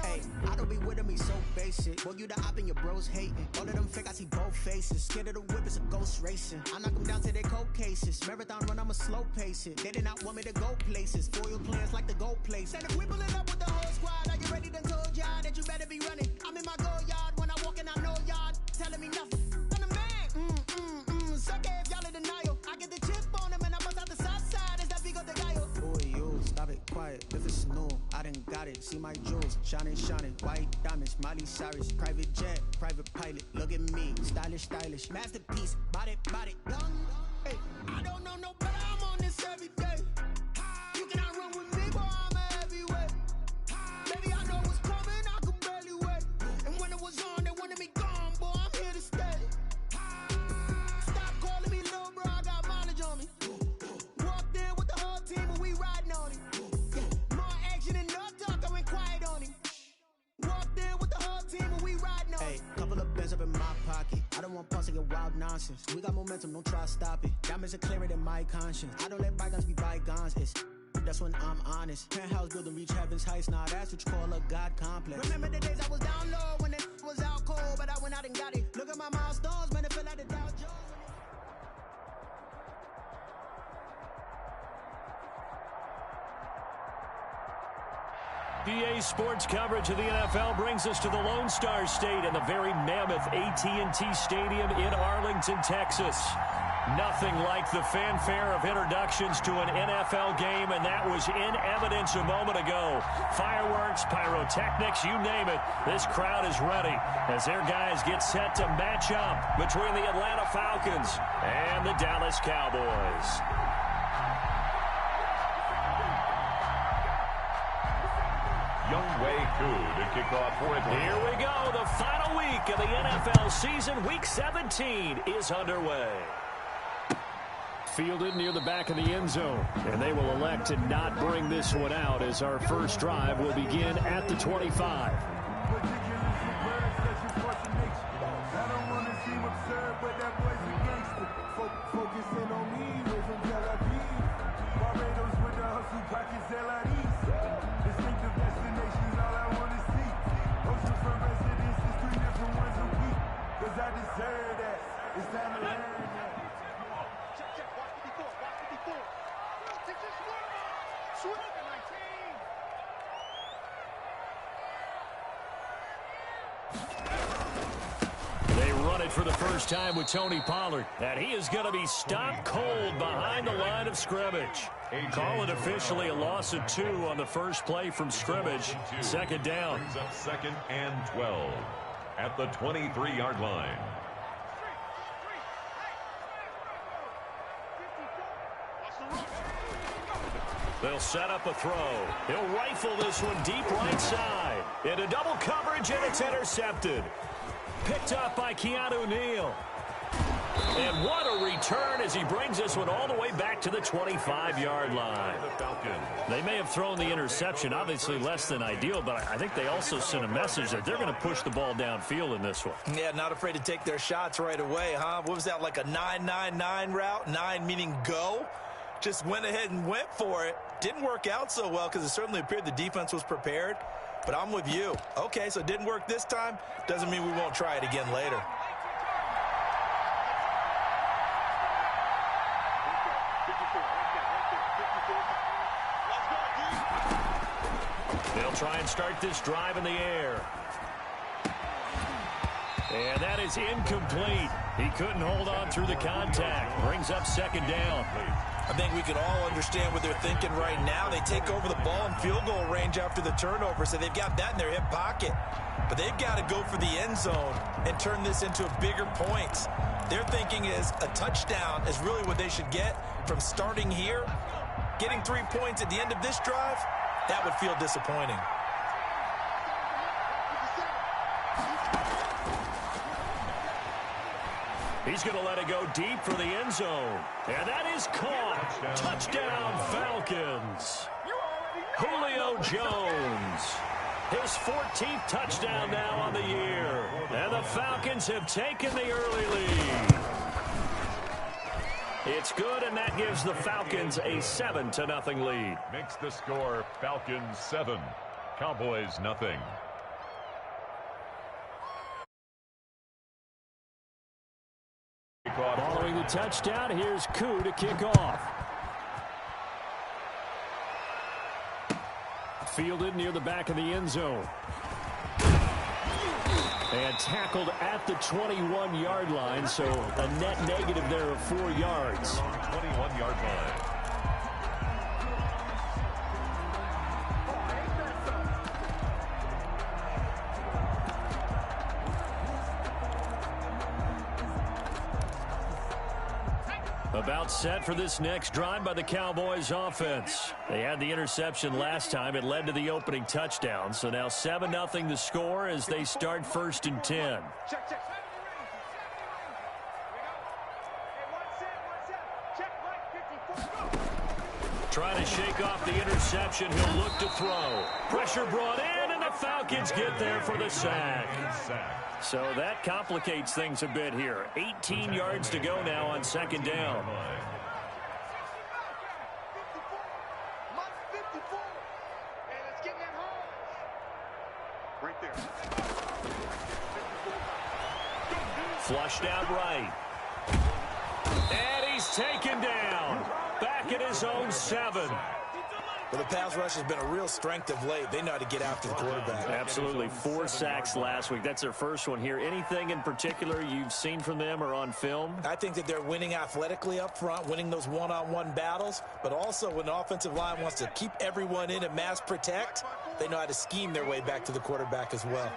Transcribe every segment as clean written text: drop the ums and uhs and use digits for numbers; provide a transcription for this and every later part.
Hey, I don't be with him, he's so basic. Boy, you the op and your bros hating. All of them fake, I see both faces. Scared of the whip, it's a ghost racing. I knock them down to their cold cases. Marathon run, I'ma slow pace it. They did not want me to go places. Foil plans like the gold place. And if we pulling up with the whole squad, are you ready? Done told y'all that you better be running. I'm in my go yard when I walk in, I know y'all telling me nothing. I'm the man. Suck it if y'all in denial. I get the chip on him and I bust out the south side. Is that big of the guy? Boy, you stop it quiet. If it's new, I done got it. See my jewels, shining, white diamonds, Miley Cyrus, private jet, private pilot. Look at me, stylish, masterpiece, body, young. Hey, I don't know no better. I'm on this every day. You cannot run with me, boy. I'm a heavyweight. Baby, I know what's coming. I could barely wait. And when it was on, they wanted me gone, boy. I'm here to stay. Stop calling me little bro. I got mileage on me. Walked in with the whole team and we riding on it. More action and no talk. I went quiet on him. Walked in with the whole team and we riding on it. Hey, couple of bins up in my pocket. I don't want pulse to get wild nonsense. We got momentum, don't try to stop it. Diamonds are clearer than my conscience. I don't let bygones be bygones. That's when I'm honest. Penthouse building reach heaven's heights. Now that's what you call a God complex. Remember the days I was down low when it was out cold, but I went out and got it. Look at my milestones, man, it feel like the Dow Jones. EA Sports coverage of the NFL brings us to the Lone Star State and the very mammoth AT&T Stadium in Arlington, Texas. Nothing like the fanfare of introductions to an NFL game, and that was in evidence a moment ago. Fireworks, pyrotechnics, you name it. This crowd is ready as their guys get set to match up between the Atlanta Falcons and the Dallas Cowboys. Younghoe Koo to kick off for Atlanta. Here we go. The final week of the NFL season. Week 17 is underway. Fielded near the back of the end zone. And they will elect to not bring this one out as our first drive will begin at the 25. They run it for the first time with Tony Pollard, and he is going to be stopped cold behind the line of scrimmage. Call it officially a loss of 2 on the first play from scrimmage. Second down. Brings up 2nd and 12 at the 23-yard line. They'll set up a throw. He'll rifle this one deep right side. Into double coverage, and it's intercepted. Picked up by Keanu Neal. And what a return as he brings this one all the way back to the 25-yard line. They may have thrown the interception, obviously less than ideal, but I think they also sent a message that they're going to push the ball downfield in this one. Yeah, not afraid to take their shots right away, huh? What was that, like a 9-9-9 route? 9 meaning go? Just went ahead and went for it. Didn't work out so well because it certainly appeared the defense was prepared. But I'm with you. Okay, so it didn't work this time. Doesn't mean we won't try it again later. They'll try and start this drive in the air. And that is incomplete. He couldn't hold on through the contact. Brings up second down. I think we can all understand what they're thinking right now. They take over the ball in field goal range after the turnover, so they've got that in their hip pocket. But they've got to go for the end zone and turn this into bigger points. Their thinking is a touchdown is really what they should get from starting here. Getting 3 points at the end of this drive, that would feel disappointing. He's going to let it go deep for the end zone. And that is caught. Touchdown, Falcons. Julio Jones. His 14th touchdown now on the year. And the Falcons have taken the early lead. It's good, and that gives the Falcons a 7-0 lead. Makes the score Falcons 7. Cowboys nothing. Following the touchdown, here's Koo to kick off. Fielded near the back of the end zone. And tackled at the 21-yard line, so a net negative there of 4 yards. 21-yard line. About set for this next drive by the Cowboys offense. They had the interception last time. It led to the opening touchdown. So now 7-0 the score as they start 1st and 10. Trying to shake off the interception. He'll look to throw. Pressure brought in, and the Falcons get there for the sack. So that complicates things a bit here. 18 yards to go now on 2nd down. Flushed out right. And he's taken down. Back at his own 7. Well, the pass rush has been a real strength of late. They know how to get after the quarterback. Absolutely. 4 sacks last week. That's their first one here. Anything in particular you've seen from them or on film? I think that they're winning athletically up front, winning those one-on-one battles, but also when the offensive line wants to keep everyone in and mass protect, they know how to scheme their way back to the quarterback as well.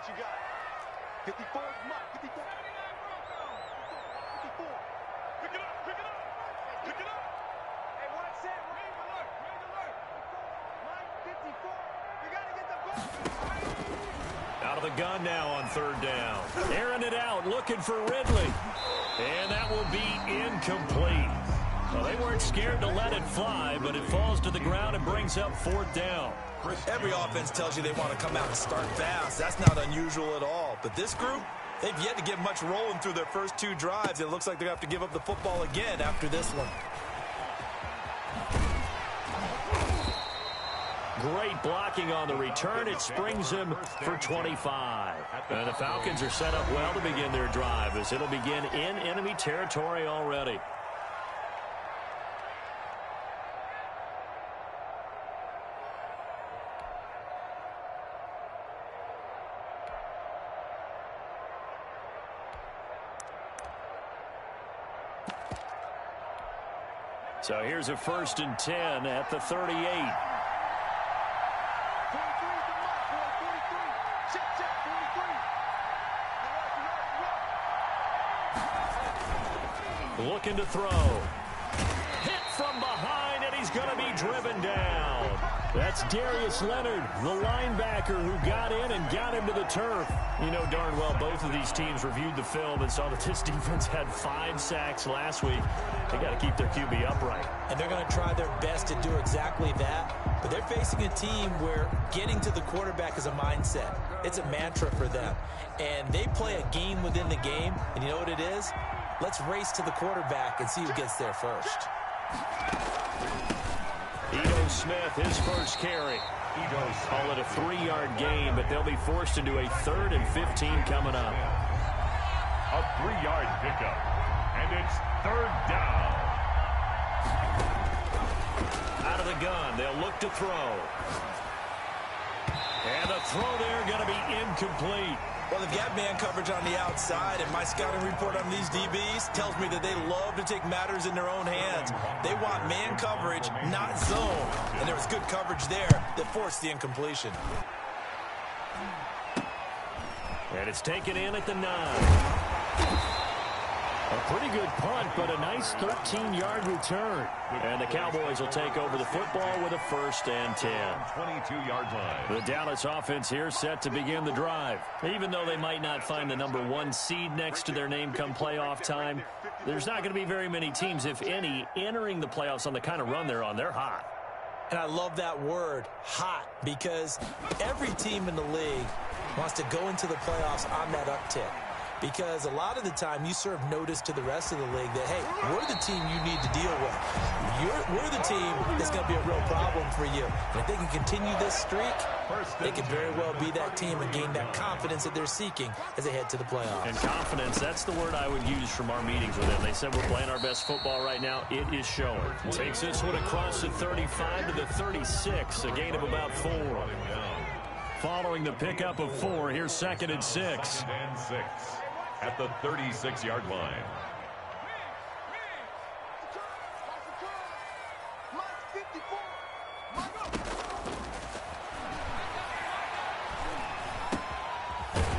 Out of the gun now on 3rd down. Airing it out, looking for Ridley. And that will be incomplete. Well, they weren't scared to let it fly, but it falls to the ground and brings up 4th down. Every offense tells you they want to come out and start fast. That's not unusual at all. But this group, they've yet to get much rolling through their first 2 drives. It looks like they're going to have to give up the football again after this one. Great blocking on the return. It springs him for 25. And the Falcons are set up well to begin their drive as it'll begin in enemy territory already. So here's a 1st and 10 at the 38. Looking to throw. Hit from behind, and he's going to be driven down. That's Darius Leonard, the linebacker who got in and got him to the turf. You know darn well both of these teams reviewed the film and saw that this defense had 5 sacks last week. They got to keep their QB upright. And they're going to try their best to do exactly that. But they're facing a team where getting to the quarterback is a mindset. It's a mantra for them. And they play a game within the game. And you know what it is? Let's race to the quarterback and see who gets there first. Ito Smith, his first carry. Call it a 3-yard gain, but they'll be forced into a 3rd and 15 coming up. A 3-yard pickup, and it's 3rd down. Out of the gun, they'll look to throw. And the throw there going to be incomplete. Well, they've got man coverage on the outside, and my scouting report on these DBs tells me that they love to take matters in their own hands. They want man coverage, not zone. And there was good coverage there that forced the incompletion. And it's taken in at the 9. A pretty good punt, but a nice 13-yard return. And the Cowboys will take over the football with a 1st and 10. 22-yard line. The Dallas offense here set to begin the drive. Even though they might not find the number 1 seed next to their name come playoff time, there's not going to be very many teams, if any, entering the playoffs on the kind of run they're on. They're hot. And I love that word, hot, because every team in the league wants to go into the playoffs on that uptick. Because a lot of the time you serve notice to the rest of the league that, hey, we're the team you need to deal with. we're the team that's going to be a real problem for you. And if they can continue this streak, they could very well be that team and gain that confidence that they're seeking as they head to the playoffs. And confidence, that's the word I would use from our meetings with them. They said we're playing our best football right now. It is showing. Takes this one across the 35 to the 36, a gain of about 4. Following the pickup of 4, here's 2nd and 6. At the 36-yard line.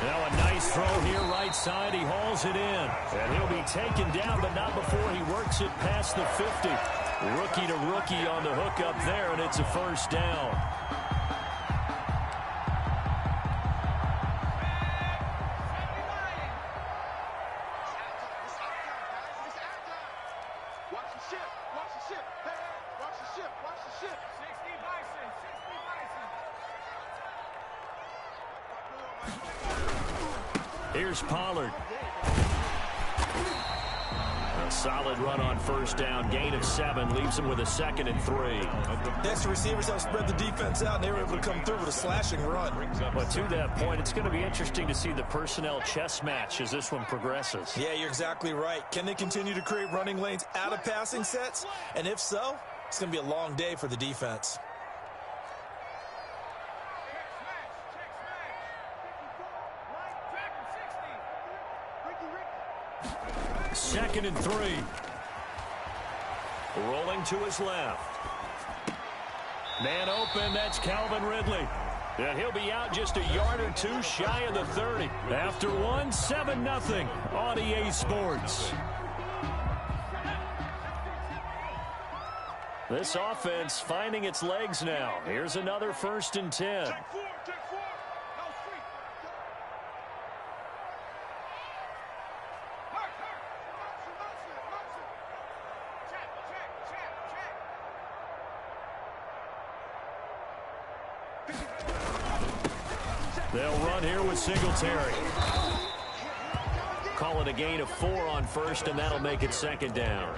Now a nice throw here right side. He hauls it in. And he'll be taken down, but not before he works it past the 50. Rookie to rookie on the hook up there, and it's a first down. Here's Pollard. A solid run on first down. Gain of 7 leaves him with a 2nd and 3. The extra receivers have spread the defense out, and they were able to come through with a slashing run. But to that point, it's going to be interesting to see the personnel chess match as this one progresses. Yeah, you're exactly right. Can they continue to create running lanes out of passing sets? And if so, it's going to be a long day for the defense. 2nd and 3. Rolling to his left. Man open, that's Calvin Ridley. And he'll be out just a yard or 2 shy of the 30. After 1, 7-0 on EA Sports. This offense finding its legs now. Here's another 1st and 10. They'll run here with Singletary. Call it a gain of 4 on first, and that'll make it 2nd down.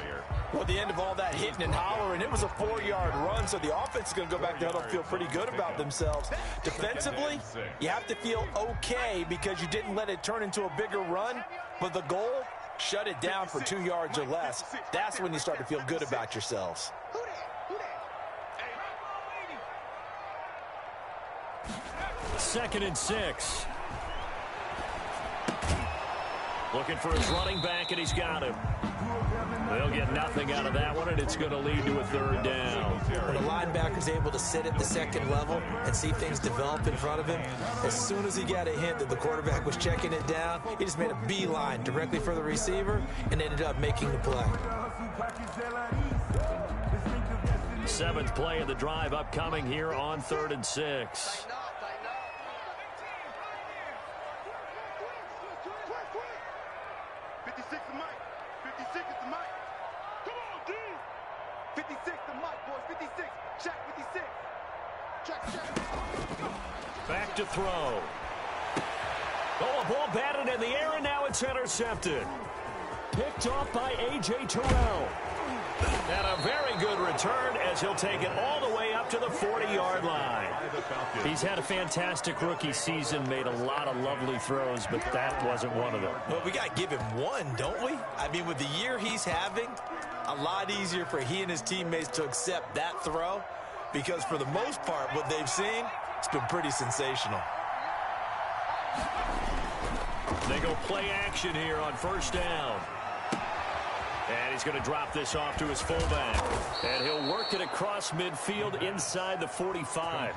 Well, at the end of all that hitting and hollering, it was a 4-yard run, so the offense is going to go back there and feel pretty good about themselves. Defensively, you have to feel okay because you didn't let it turn into a bigger run, but the goal, shut it down for 2 yards or less. That's when you start to feel good about yourselves. 2nd and 6. Looking for his running back, and he's got him. They'll get nothing out of that one, and it's going to lead to a 3rd down. When the linebacker's able to sit at the 2nd level and see things develop in front of him, as soon as he got a hint that the quarterback was checking it down, he just made a beeline directly for the receiver and ended up making the play. 7th play of the drive upcoming here on 3rd and 6. Back to throw. Oh, a ball batted in the air, and now it's intercepted. Picked off by A.J. Terrell. And a very good return as he'll take it all the way up to the 40-yard line. He's had a fantastic rookie season, made a lot of lovely throws, but that wasn't one of them. Well, we got to give him one, don't we? I mean, with the year he's having, a lot easier for he and his teammates to accept that throw because for the most part, what they've seen, it's been pretty sensational. They go play action here on 1st down. And he's going to drop this off to his fullback. And he'll work it across midfield inside the 45.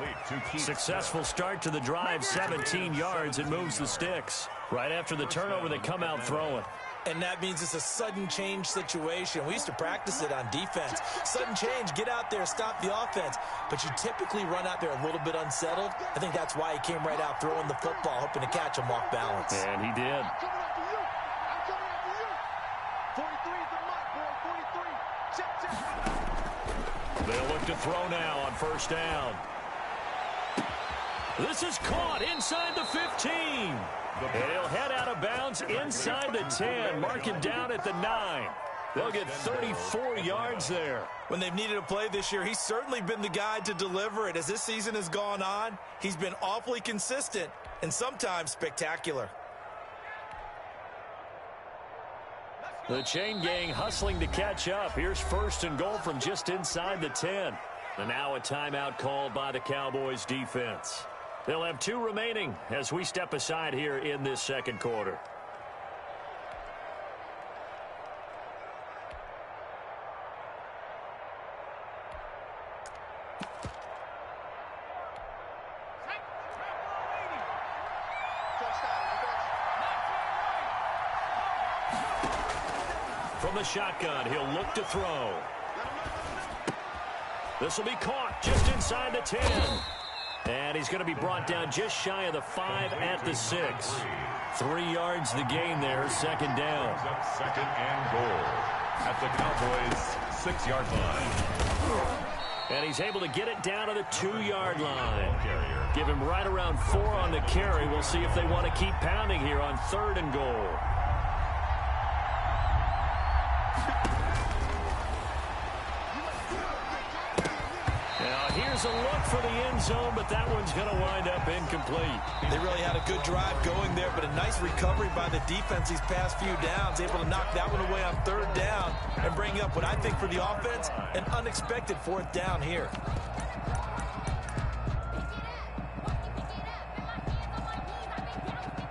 Successful start to the drive, 17 yards, and moves the sticks. Right after the turnover, they come out throwing. And that means it's a sudden change situation. We used to practice it on defense. Sudden change, get out there, stop the offense. But you typically run out there a little bit unsettled. I think that's why he came right out throwing the football, hoping to catch him off balance. And he did. They'll look to throw now on 1st down. This is caught inside the 15. And he'll head out of bounds inside the 10. Mark him down at the 9. They'll get 34 yards there. When they've needed a play this year, he's certainly been the guy to deliver it. As this season has gone on, he's been awfully consistent and sometimes spectacular. The chain gang hustling to catch up. Here's 1st and goal from just inside the 10. And now a timeout called by the Cowboys defense. They'll have 2 remaining as we step aside here in this second quarter. From the shotgun, he'll look to throw. This will be caught just inside the 10. And he's going to be brought down just shy of the 5 at the 6. 3 yards the gain there, 2nd down. Second and goal at the Cowboys' 6-yard line. And he's able to get it down to the 2-yard line. Give him right around 4 on the carry. We'll see if they want to keep pounding here on 3rd and goal. Here's a look for the end zone, but that one's going to wind up incomplete. They really had a good drive going there, but a nice recovery by the defense these past few downs, able to knock that one away on 3rd down and bring up what I think for the offense, an unexpected 4th down here.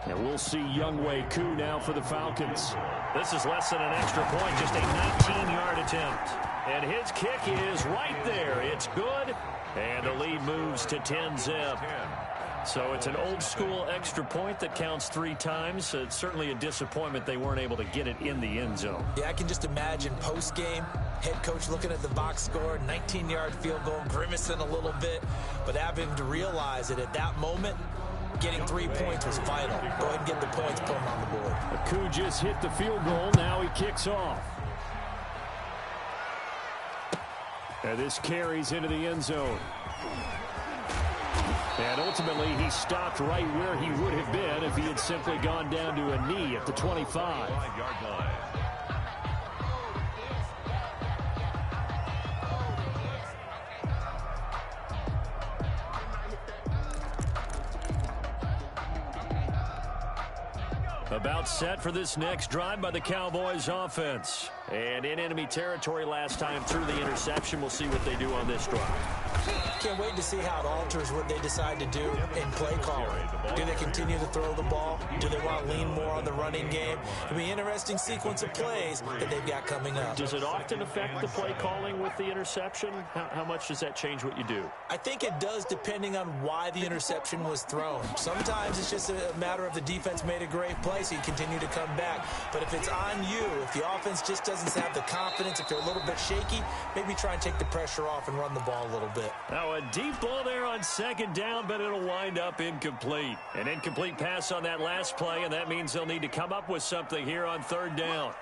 And we'll see Younghoe Koo now for the Falcons. This is less than an extra point, just a 19-yard attempt. And his kick is right there. It's good. And the lead moves to 10-zip. So it's an old-school extra point that counts 3 times. It's certainly a disappointment they weren't able to get it in the end zone. Yeah, I can just imagine post-game, head coach looking at the box score, 19-yard field goal, grimacing a little bit, but having to realize that at that moment, getting 3 points was vital. Go ahead and get the points, put them on the board. Koo just hit the field goal. Now he kicks off. And this carries into the end zone. And ultimately, he stopped right where he would have been if he had simply gone down to a knee at the 25. 5-yard line. About set for this next drive by the Cowboys offense. And in enemy territory last time through the interception. We'll see what they do on this drive. Can't wait to see how it alters what they decide to do in play calling. Do they continue to throw the ball? Do they want to lean more on the running game? It'll be an interesting sequence of plays that they've got coming up. Does it often affect the play calling with the interception? How much does that change what you do? I think it does, depending on why the interception was thrown. Sometimes it's just a matter of the defense made a great play, so you continue to come back. But if it's on you, if the offense just doesn't have the confidence, if they're a little bit shaky, maybe try and take the pressure off and run the ball a little bit. Now a deep ball there on 2nd down, but it'll wind up incomplete. An incomplete pass on that last play, and that means they'll need to come up with something here on 3rd down.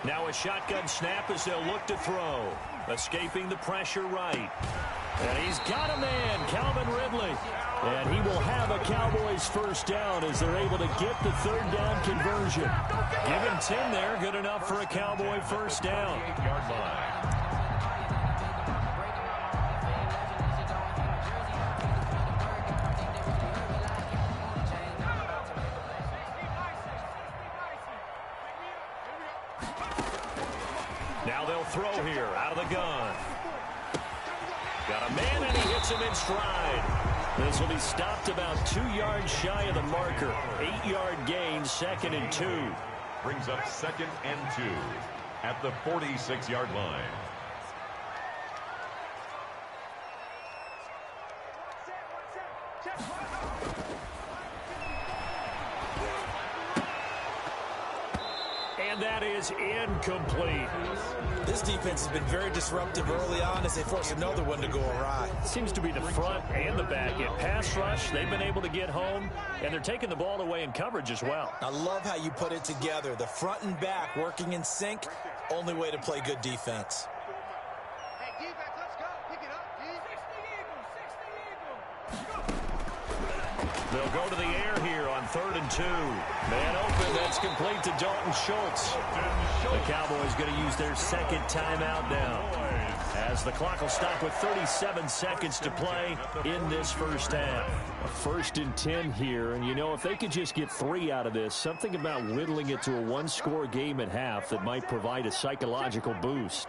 Now a shotgun snap as they'll look to throw. Escaping the pressure right. And he's got a man, Calvin Ridley. And he will have a Cowboys 1st down as they're able to get the 3rd down conversion. Give him 10 there, good enough for a Cowboy 1st down. 8-yard line. Now they'll throw here out of the gun. Got a man, and he hits him in stride. This will be stopped about 2 yards shy of the marker. 8-yard gain, 2nd and 2. Brings up 2nd and 2 at the 46-yard line. And that is incomplete. This defense has been very disruptive early on as they force another one to go awry. Seems to be the front and the back. In pass rush, they've been able to get home, and they're taking the ball away in coverage as well. I love how you put it together. The front and back working in sync, only way to play good defense. Hey, defense, let's go. Pick it up, D. 60 Eagles, 60 Eagles. The They'll go to the air here on 3rd and 2. Man open, that's complete to Dalton Schultz. The Cowboys going to use their second timeout now, as the clock will stop with 37 seconds to play in this first half. A 1st and 10 here, and you know, if they could just get 3 out of this, something about whittling it to a one-score game at half that might provide a psychological boost.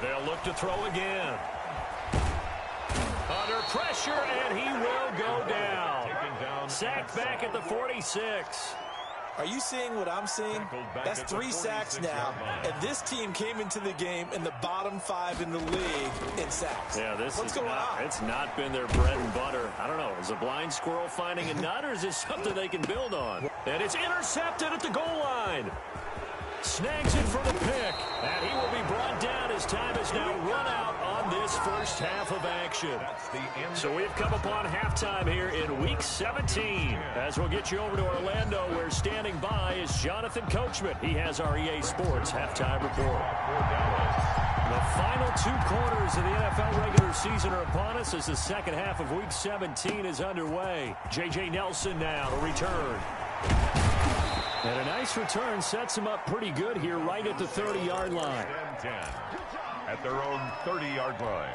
They'll look to throw again. Under pressure, and he will go down. Sacked back at the 46. Are you seeing what I'm seeing? That's 3 sacks now, and this team came into the game in the bottom 5 in the league in sacks. Yeah, What's going on? It's not been their bread and butter. I don't know. Is a blind squirrel finding a nut, or is this something they can build on? And it's intercepted at the goal line. Snags it for the pick, and he will be brought down as time is now run out on this first half of action. So we've come upon halftime here in Week 17. As we'll get you over to Orlando, where standing by is Jonathan Coachman. He has our EA Sports halftime report. The final 2 quarters of the NFL regular season are upon us as the second half of Week 17 is underway. J.J. Nelson now to return. And a nice return sets him up pretty good here right at the 30-yard line. 10 at their own 30-yard line.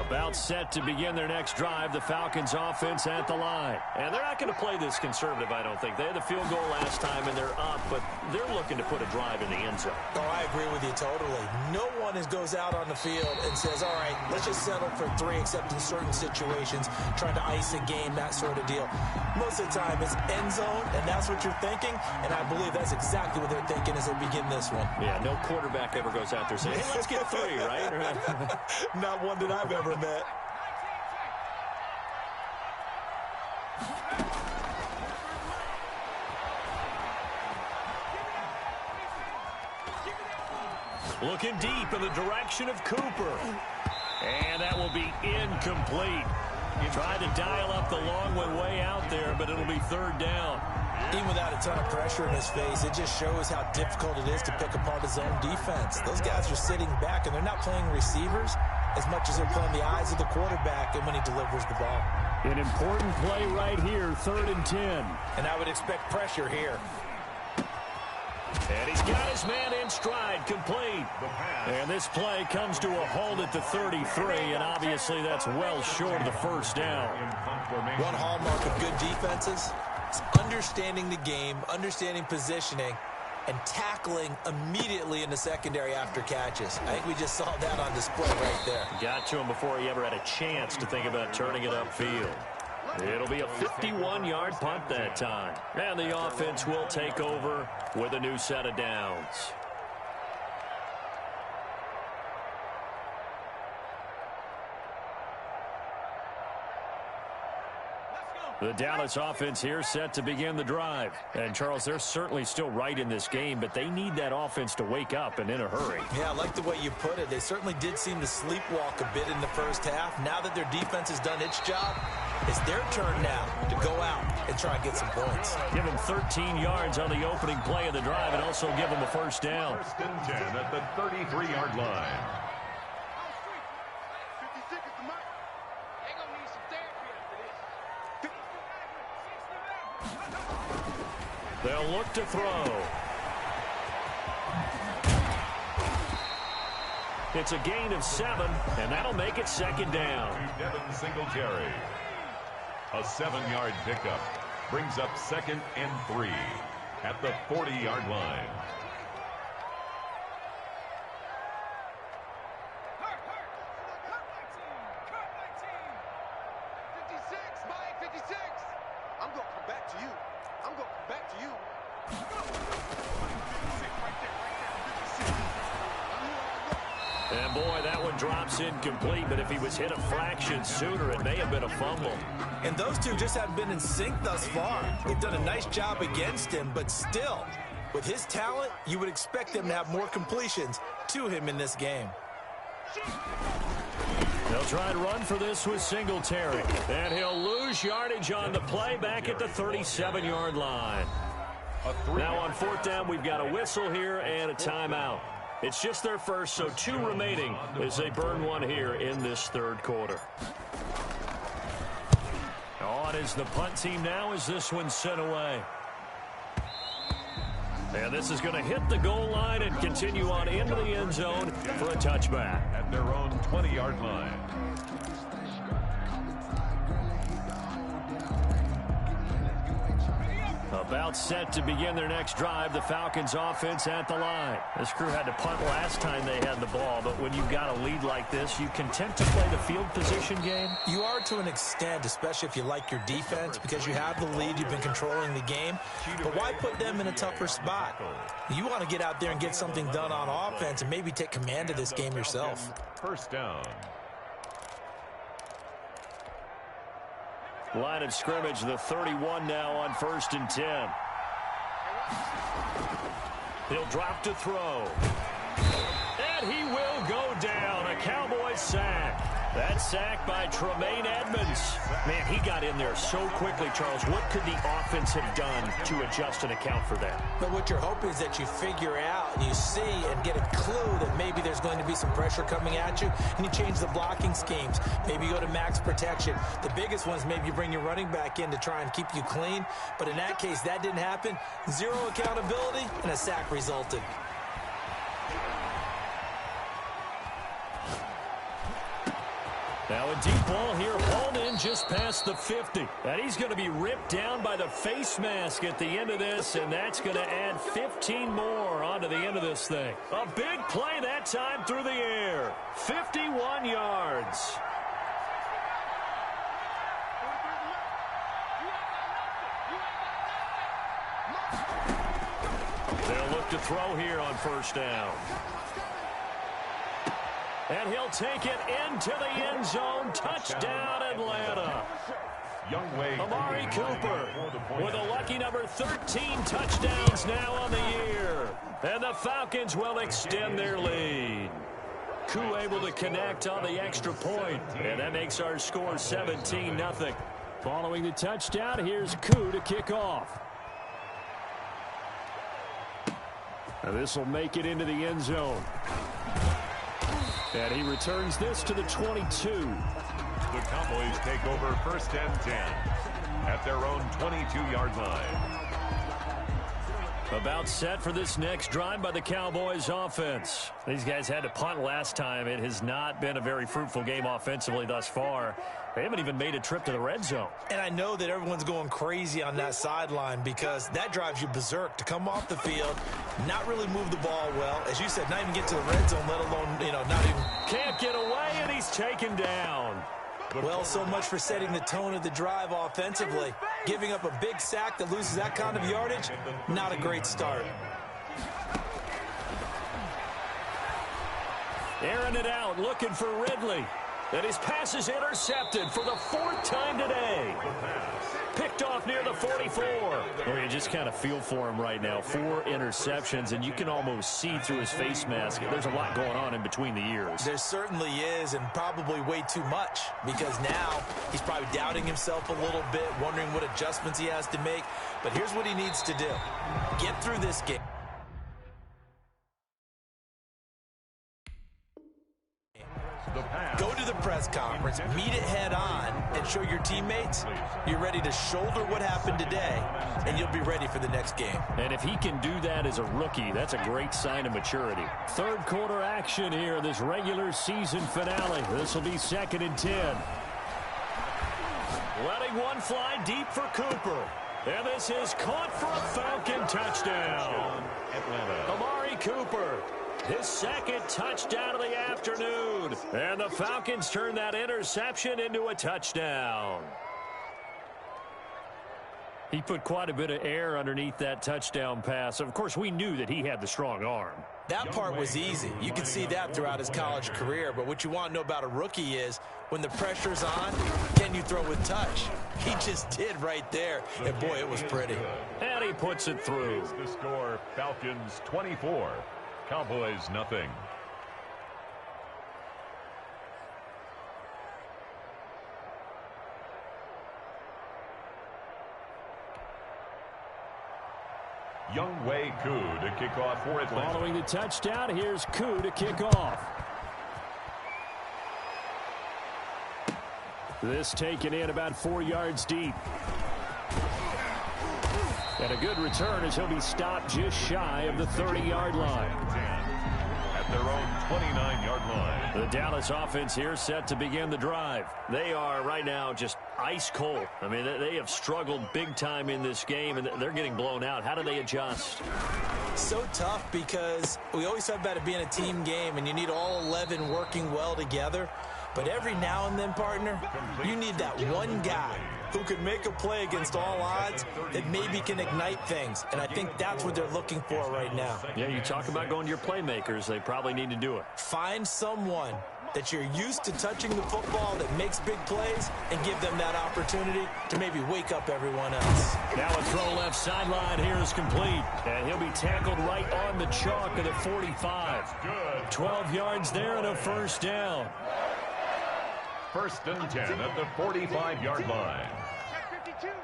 About set to begin their next drive, the Falcons offense at the line. And they're not going to play this conservative, I don't think. They had the field goal last time, and they're up, but they're looking to put a drive in the end zone. Oh, I agree with you totally. No one goes out on the field and says, all right, let's just settle for 3, except in certain situations, trying to ice a game, that sort of deal. Most of the time, it's end zone, and that's what you're thinking, and I believe that's exactly what they're thinking as they begin this one. Yeah, no quarterback ever goes out there saying, hey, let's get 3, right? Not one that I've ever met. Looking deep in the direction of Cooper. And that will be incomplete. You tried to dial up the long one way out there, but it'll be 3rd down. Even without a ton of pressure in his face, it just shows how difficult it is to pick apart his own defense. Those guys are sitting back, and they're not playing receivers as much as they're playing the eyes of the quarterback and when he delivers the ball. An important play right here, 3rd and 10. And I would expect pressure here. And he's got his man in stride, complete. And this play comes to a halt at the 33, and obviously that's well short of the first down. One hallmark of good defenses is understanding the game, understanding positioning, and tackling immediately in the secondary after catches. I think we just saw that on display right there. Got to him before he ever had a chance to think about turning it upfield. It'll be a 51-yard punt that time. And the offense will take over with a new set of downs. The Dallas offense here set to begin the drive. And, Charles, they're certainly still right in this game, but they need that offense to wake up and in a hurry. Yeah, I like the way you put it. They certainly did seem to sleepwalk a bit in the first half. Now that their defense has done its job, it's their turn now to go out and try and get some points. Give them 13 yards on the opening play of the drive and also give them a first down. 1st and 10 at the 33-yard line. They'll look to throw. It's a gain of 7, and that'll make it 2nd down. Devin Singletary. A 7-yard pickup brings up 2nd and 3 at the 40-yard line. And boy, that one drops incomplete, but if he was hit a fraction sooner, it may have been a fumble. And those two just haven't been in sync thus far. They've done a nice job against him, but still, with his talent, you would expect them to have more completions to him in this game. They'll try and run for this with Singletary. And he'll lose yardage on the play back at the 37-yard line. Now on fourth down, we've got a whistle here and a timeout. It's just their first, so 2 remaining as they burn one here in this third quarter. On is the punt team now as this one's sent away. And this is going to hit the goal line and continue on into the end zone for a touchback. At their own 20-yard line. About set to begin their next drive, the Falcons offense at the line. This crew had to punt last time they had the ball, but when you've got a lead like this, you content to play the field position game? You are to an extent, especially if you like your defense, because you have the lead, you've been controlling the game. But why put them in a tougher spot? You want to get out there and get something done on offense and maybe take command of this game yourself. First down. Line of scrimmage, the 31 now on 1st and 10. He'll drop to throw. And he will go down. A Cowboys sack. That sack by Tremaine Edmonds. Man, he got in there so quickly, Charles. What could the offense have done to adjust and account for that? But what you're hoping is that you figure out and you see and get a clue that maybe there's going to be some pressure coming at you, and you change the blocking schemes. Maybe you go to max protection. The biggest one is maybe you bring your running back in to try and keep you clean. But in that case, that didn't happen. 0 accountability, and a sack resulted. Now a deep ball here, hauled in just past the 50. And he's going to be ripped down by the face mask at the end of this, and that's going to add 15 more onto the end of this thing. A big play that time through the air. 51 yards. They'll look to throw here on first down. And he'll take it into the end zone. Touchdown, Atlanta. Amari Cooper with a lucky number 13 touchdowns now on the year. And the Falcons will extend their lead. Koo able to connect on the extra point. And that makes our score 17-0. Following the touchdown, here's Koo to kick off. And this will make it into the end zone. And he returns this to the 22. The Cowboys take over 1st and 10 at their own 22-yard line. About set for this next drive by the Cowboys offense. These guys had to punt last time. It has not been a very fruitful game offensively thus far. They haven't even made a trip to the red zone. And I know that everyone's going crazy on that sideline because that drives you berserk to come off the field, not really move the ball well. As you said, not even get to the red zone, let alone, not even. Can't get away, and he's taken down. Well, so much for setting the tone of the drive offensively. Giving up a big sack that loses that kind of yardage, not a great start. Airing it out, looking for Ridley. And his pass is intercepted for the 4th time today. Picked off near the 44. Well, you just kind of feel for him right now. 4 interceptions, and you can almost see through his face mask. There's a lot going on in between the ears. There certainly is, and probably way too much, because now he's probably doubting himself a little bit, wondering what adjustments he has to make. But here's what he needs to do. Get through this game. Go to the press conference, meet it head on, and show your teammates you're ready to shoulder what happened today, and you'll be ready for the next game. And if he can do that as a rookie, that's a great sign of maturity. Third quarter action here, this regular season finale. This will be 2nd and 10. Letting one fly deep for Cooper. And this is caught for a Falcon touchdown. Amari Cooper. His 2nd touchdown of the afternoon. And the Falcons turn that interception into a touchdown. He put quite a bit of air underneath that touchdown pass. Of course, we knew that he had the strong arm. That part was easy. You can see that throughout his college career. But what you want to know about a rookie is when the pressure's on, can you throw with touch? He just did right there. And, boy, it was pretty. And he puts it through. The score, Falcons 24, Cowboys nothing. Younghoe Koo to kick off for Atlanta. Following the touchdown, here's Koo to kick off. This taken in about 4 yards deep. And a good return as he'll be stopped just shy of the 30-yard line. At their own 29-yard line. The Dallas offense here set to begin the drive. They are right now just ice cold. I mean, they have struggled big time in this game, and they're getting blown out. How do they adjust? So tough because we always talk about it being a team game, and you need all 11 working well together. But every now and then, partner, you need that one guy who could make a play against all odds that maybe can ignite things. And I think that's what they're looking for right now. Yeah, you talk about going to your playmakers. They probably need to do it. Find someone that you're used to touching the football that makes big plays and give them that opportunity to maybe wake up everyone else. Now a throw left sideline here is complete. And he'll be tackled right on the chalk of the 45. 12 yards there and a first down. First and 10 at the 45-yard line. Check 52. Hey,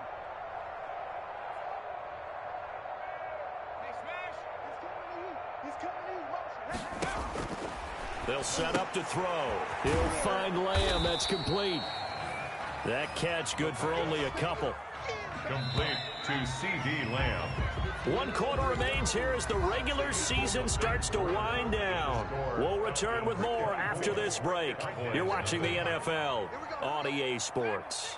smash. He's coming in. Motion. They'll set up to throw. He'll find Lamb. That's complete. That catch good for only a couple. Complete to C.D. Lamb. 1 quarter remains here as the regular season starts to wind down. We'll return with more after this break. You're watching the NFL on EA Sports.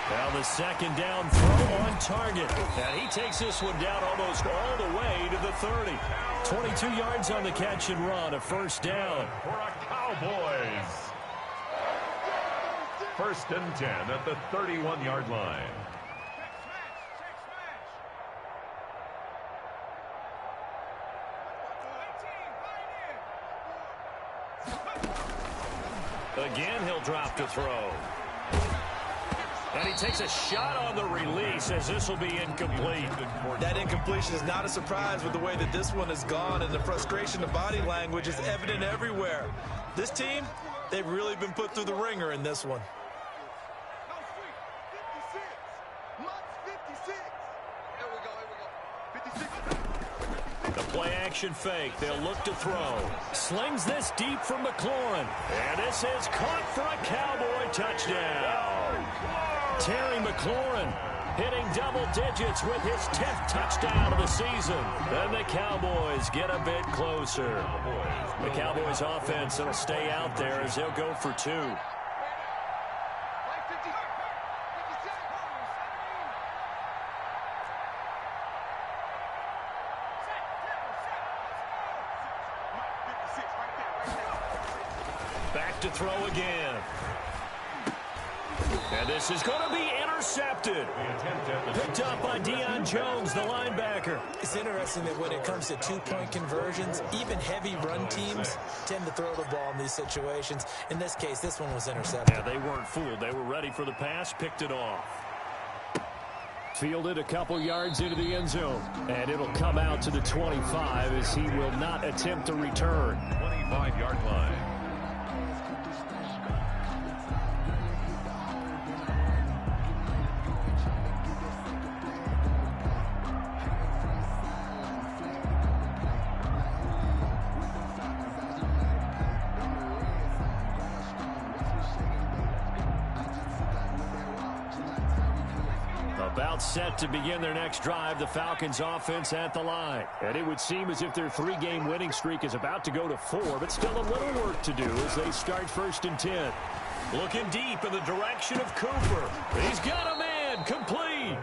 Now the second down throw on target. And he takes this one down almost all the way to the 30. 22 yards on the catch and run, a first down. For a Cowboys. First and 10 at the 31-yard line. Again, he'll drop to throw. And he takes a shot on the release as this will be incomplete. That incompletion is not a surprise with the way that this one has gone, and the frustration of body language is evident everywhere. This team, they've really been put through the ringer in this one. The play action fake. They'll look to throw. Slings this deep from McLaurin. And this is caught for a Cowboy touchdown. Terry McLaurin hitting double digits with his 10th touchdown of the season. And the Cowboys get a bit closer. The Cowboys offense will stay out there as they'll go for 2. Back to throw again. And this is going to be intercepted. Picked up by Deion Jones, the linebacker. It's interesting that when it comes to two-point conversions, even heavy run teams tend to throw the ball in these situations. In this case, this one was intercepted. Yeah, they weren't fooled. They were ready for the pass, picked it off. Fielded a couple yards into the end zone. And it'll come out to the 25 as he will not attempt to return. 25-yard line. About set to begin their next drive, the Falcons offense at the line. And it would seem as if their 3-game winning streak is about to go to 4, but still a little work to do as they start first and 10. Looking deep in the direction of Cooper. He's got a man, complete.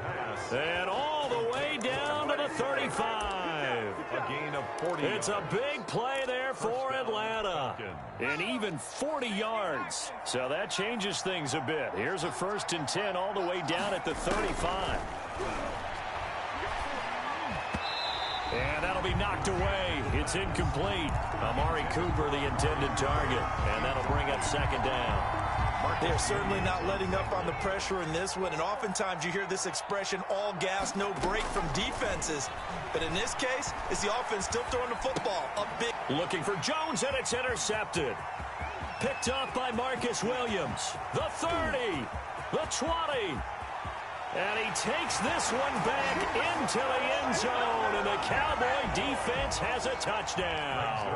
And all the way down to the 35. A gain of 40. It's a big play there for Atlanta. And even 40 yards. So that changes things a bit. Here's a 1st and 10 all the way down at the 35. And that'll be knocked away. It's incomplete. Amari Cooper, the intended target. And that'll bring up 2nd down. They're certainly not letting up on the pressure in this one. And oftentimes you hear this expression, all gas, no break from defenses. But in this case, it's the offense still throwing the football. Up big. Looking for Jones, and it's intercepted. Picked off by Marcus Williams. The 30. The 20. And he takes this one back into the end zone. And the Cowboy defense has a touchdown.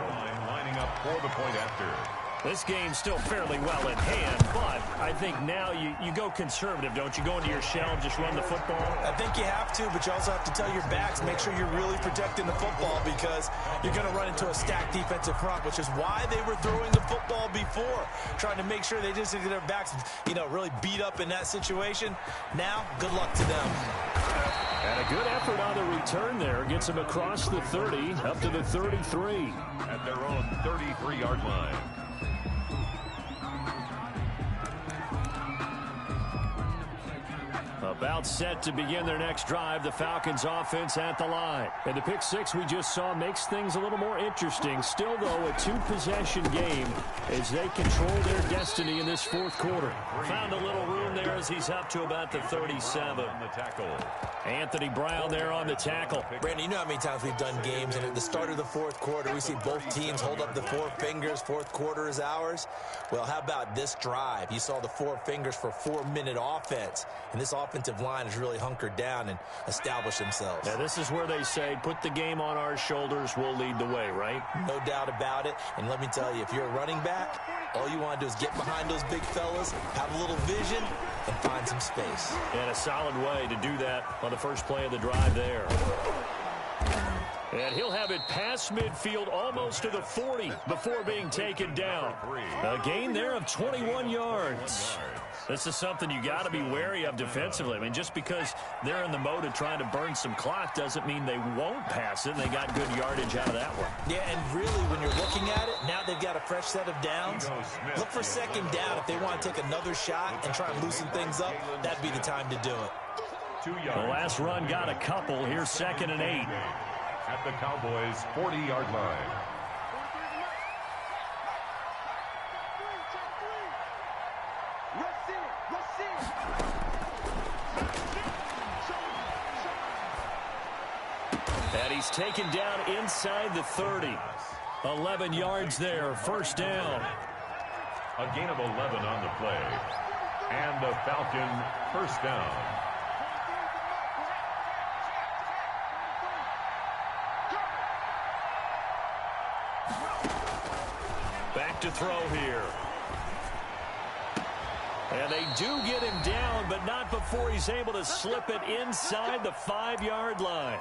Lining up for the point after. This game's still fairly well in hand, but I think now you go conservative, don't you? Go into your shell and just run the football? I think you have to, but you also have to tell your backs, make sure you're really protecting the football because you're going to run into a stacked defensive front, which is why they were throwing the football before, trying to make sure they just get their backs, really beat up in that situation. Now, good luck to them. And a good effort on the return there. Gets them across the 30, up to the 33. At their own 33-yard line. About set to begin their next drive. The Falcons offense at the line. And the pick 6 we just saw makes things a little more interesting. Still, though, a 2-possession game as they control their destiny in this 4th quarter. Found a little room there as he's up to about the 37. The tackle. Anthony Brown there on the tackle. Brandon, you know how many times we've done games, and at the start of the 4th quarter, we see both teams hold up the 4 fingers. 4th quarter is ours. Well, how about this drive? You saw the 4 fingers for 4-minute offense, and this offensive line has really hunkered down and established themselves. Now, this is where they say, put the game on our shoulders, we'll lead the way, right? No doubt about it. And let me tell you, if you're a running back, all you want to do is get behind those big fellas, have a little vision, and find some space. And a solid way to do that on the first play of the drive there. And he'll have it past midfield almost to the 40 before being taken down. A gain there of 21 yards. This is something you got to be wary of defensively. I mean, just because they're in the mode of trying to burn some clock doesn't mean they won't pass it. They got good yardage out of that one. Yeah, and really, when you're looking at it, now they've got a fresh set of downs. Look for 2nd down. If they want to take another shot and try and loosen things up, that'd be the time to do it. The last run got a couple. Here's 2nd and 8. At the Cowboys' 40-yard line. And he's taken down inside the 30. 11 yards there, 1st down. A gain of 11 on the play. And the Falcon 1st down. Back to throw here. And they do get him down, but not before he's able to slip it inside the 5-yard line.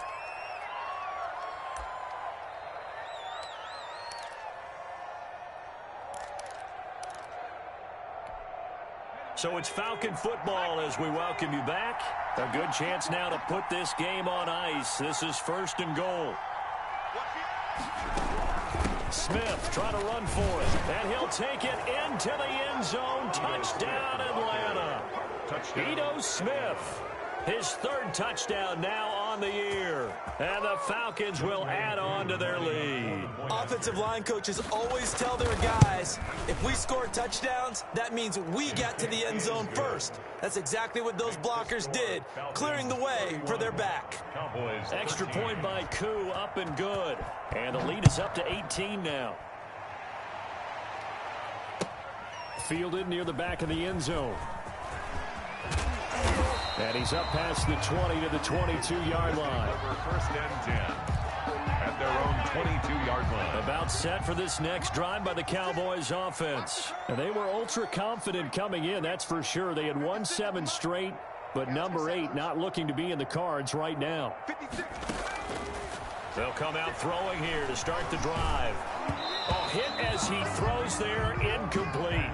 So it's Falcon football as we welcome you back. A good chance now to put this game on ice. This is 1st and goal. Smith trying to run for it, and he'll take it into the end zone. Touchdown, Atlanta. Ito Smith, his 3rd touchdown now on the year. And the Falcons will add on to their lead. Offensive line coaches always tell their guys, if we score touchdowns, that means we get to the end zone first. That's exactly what those blockers did, clearing the way for their back. Extra point by Koo, up and good. And the lead is up to 18 now. Fielded near the back of the end zone. And he's up past the 20 to the 22-yard line. 1st and 10 at their own 22-yard line. About set for this next drive by the Cowboys offense. And they were ultra confident coming in, that's for sure. They had won 7 straight, but number 8 not looking to be in the cards right now. They'll come out throwing here to start the drive. Oh, hit as he throws there, incomplete.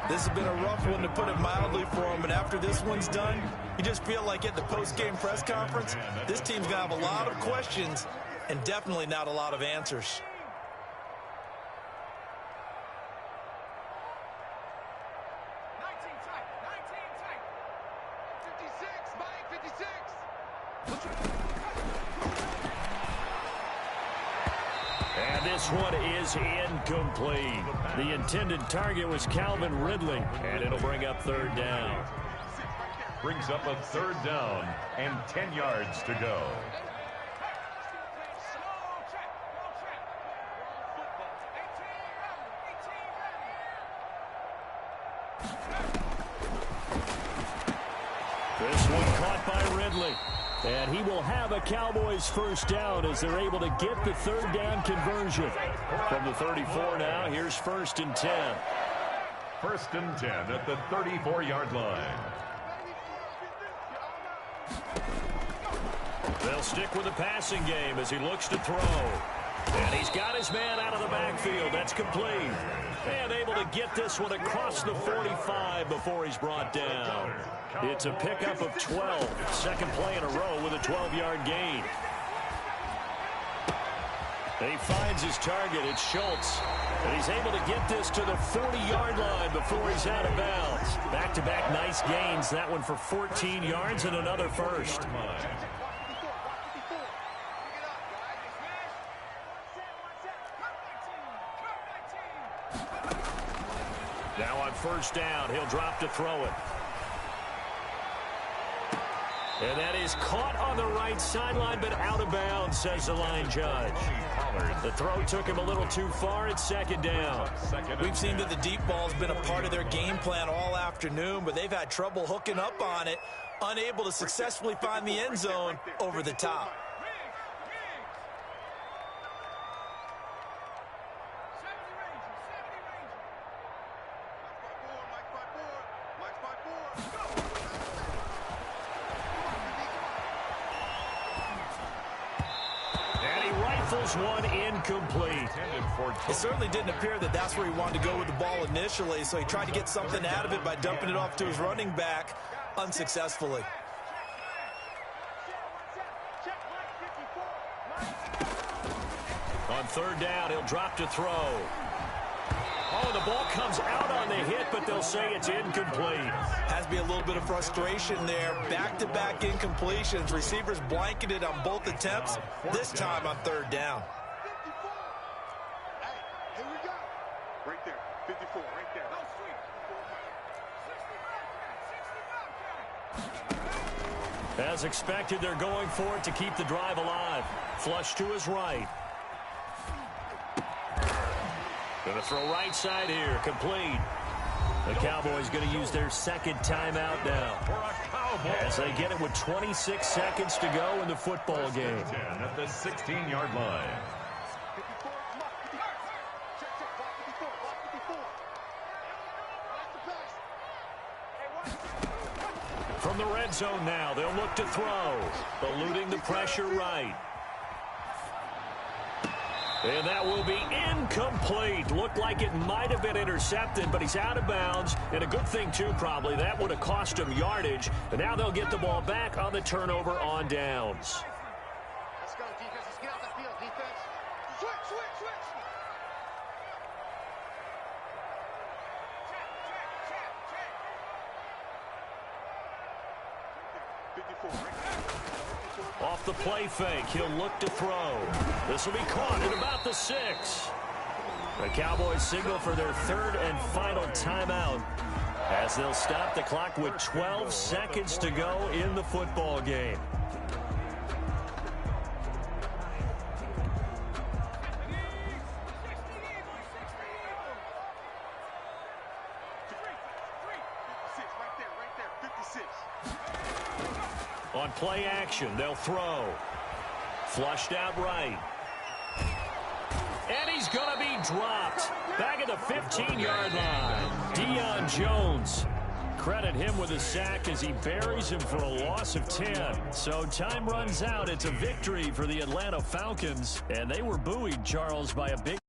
This has been a rough one, to put it mildly, for him. And after this one's done, you just feel like at the post-game press conference, this team's going to have a lot of questions and definitely not a lot of answers. And this one is incomplete. The intended target was Calvin Ridley, and it'll bring up third down. Brings up a third down and 10 yards to go. This one caught by Ridley. And he will have a Cowboys first down as they're able to get the third down conversion. From the 34 now, here's 1st and 10. 1st and 10 at the 34-yard line. They'll stick with the passing game as he looks to throw. And he's got his man out of the backfield. That's complete. And able to get this one across the 45 before he's brought down. It's a pickup of 12. Second play in a row with a 12-yard gain. And he finds his target. It's Schultz. And he's able to get this to the 40-yard line before he's out of bounds. Back-to-back nice gains. That one for 14 yards and another first. Now on first down, he'll drop to throw it. And that is caught on the right sideline, but out of bounds, says the line judge. The throw took him a little too far. It's second down. We've seen that the deep ball has been a part of their game plan all afternoon, but they've had trouble hooking up on it, unable to successfully find the end zone over the top. One incomplete. It certainly didn't appear that that's where he wanted to go with the ball initially, so he tried to get something out of it by dumping it off to his running back unsuccessfully. On third down, he'll drop to throw. Oh, the ball comes out on the hit, but they'll say it's incomplete. Has to be a little bit of frustration there. Back-to-back incompletions. Receivers blanketed on both attempts, this time on third down. Hey, here we go. Right there, 54, right there. As expected, they're going for it to keep the drive alive. Flush to his right. Going to throw right side here, complete. The Cowboys going to use their second timeout now, as they get it with 26 seconds to go in the football game. 10 at the 16-yard line. From the red zone now, they'll look to throw, eluding the pressure right. And that will be incomplete. Looked like it might have been intercepted, but he's out of bounds. And a good thing, too, probably. That would have cost him yardage. But now they'll get the ball back on the turnover on downs. Let's go, defense. Let's get out the field, defense. Switch, switch, switch. Off the play fake, he'll look to throw. This will be caught at about the 6. The Cowboys signal for their third and final timeout, as they'll stop the clock with 12 seconds to go in the football game. On play action, they'll throw. Flushed out right. And he's going to be dropped. Back at the 15-yard line. Deion Jones. Credit him with a sack as he buries him for a loss of 10. So time runs out. It's a victory for the Atlanta Falcons. And they were buoyed, Charles, by a big